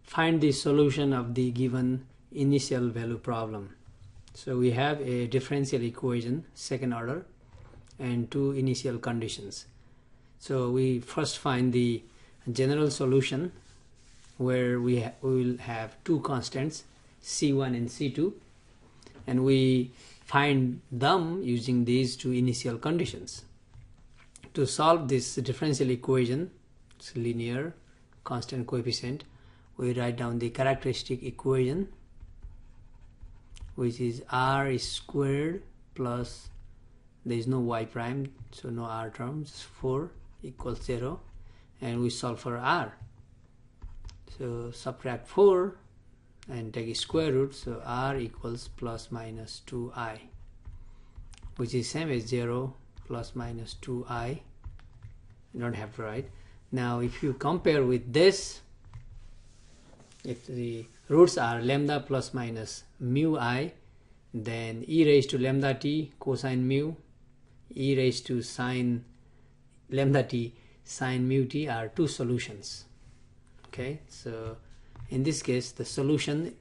find the solution of the given initial value problem. So we have a differential equation, second order, and two initial conditions. So we first find the general solution, where we will have two constants, C1 and C2, and we find them using these two initial conditions. To solve this differential equation, it's linear, constant coefficient, we write down the characteristic equation, which is r squared plus, there is no y prime, so no r terms, 4 equals 0, and we solve for r. So subtract 4 and take a square root, so r equals plus minus 2i, which is same as 0 plus minus 2i. You don't have to write. Now if you compare with this, if the roots are lambda plus minus mu I, then e raised to lambda t cosine mu, e raised to sine lambda t sine mu t are two solutions. Okay, so in this case the solution,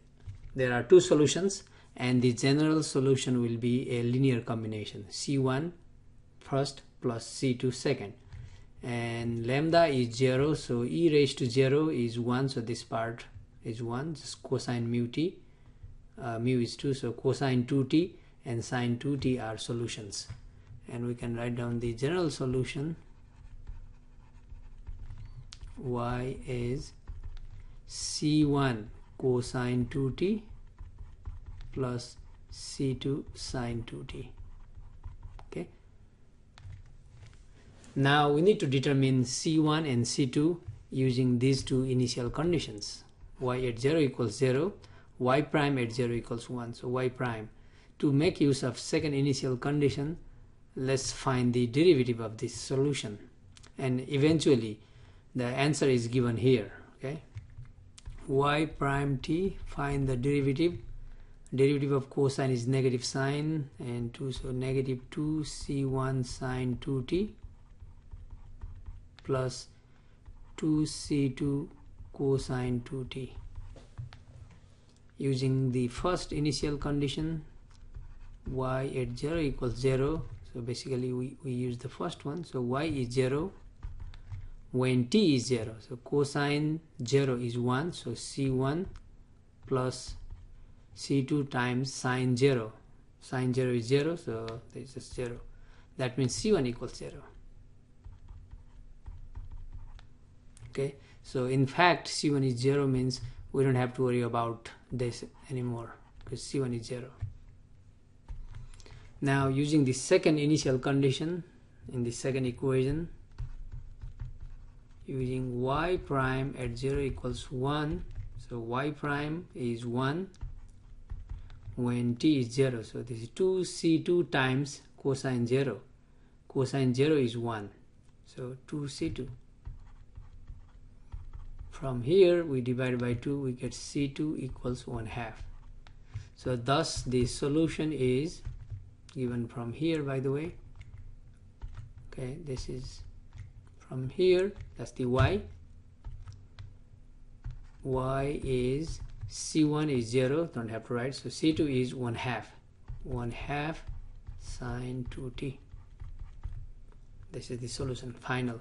there are two solutions, and the general solution will be a linear combination, C1 first plus C2 second, and lambda is 0, so e raised to 0 is 1, so this part is 1, just cosine mu t, mu is 2, so cosine 2t and sine 2t are solutions, and we can write down the general solution. Y is C1 cosine 2t plus C2 sine 2t. Okay, now we need to determine C1 and C2 using these two initial conditions. Y at 0 equals 0, y prime at 0 equals 1, so y prime. To make use of second initial condition, let's find the derivative of this solution, and eventually the answer is given here. Okay, y prime t, find the derivative. Derivative of cosine is negative sine and 2, so negative 2 c1 sine 2t plus 2 c2 cosine 2t. Using the first initial condition, y at 0 equals 0, so basically we use the first one, so y is 0 when t is 0, so cosine 0 is 1, so c1 plus c2 times sine 0. Sine 0 is 0, so there is just 0. That means c1 equals 0. Okay, so in fact c1 is 0 means we don't have to worry about this anymore because c1 is 0. Now using the second initial condition in the second equation, using y prime at 0 equals 1, so y prime is 1 when t is 0, so this is 2c2 times cosine 0. Cosine 0 is 1, so 2c2. From here we divide by 2, we get c2 equals 1/2. So thus the solution is given from here, by the way. Okay, this is from here, that's the y. Y is c1 is 0, don't have to write, so c2 is 1/2. 1/2 sine 2t. This is the solution final.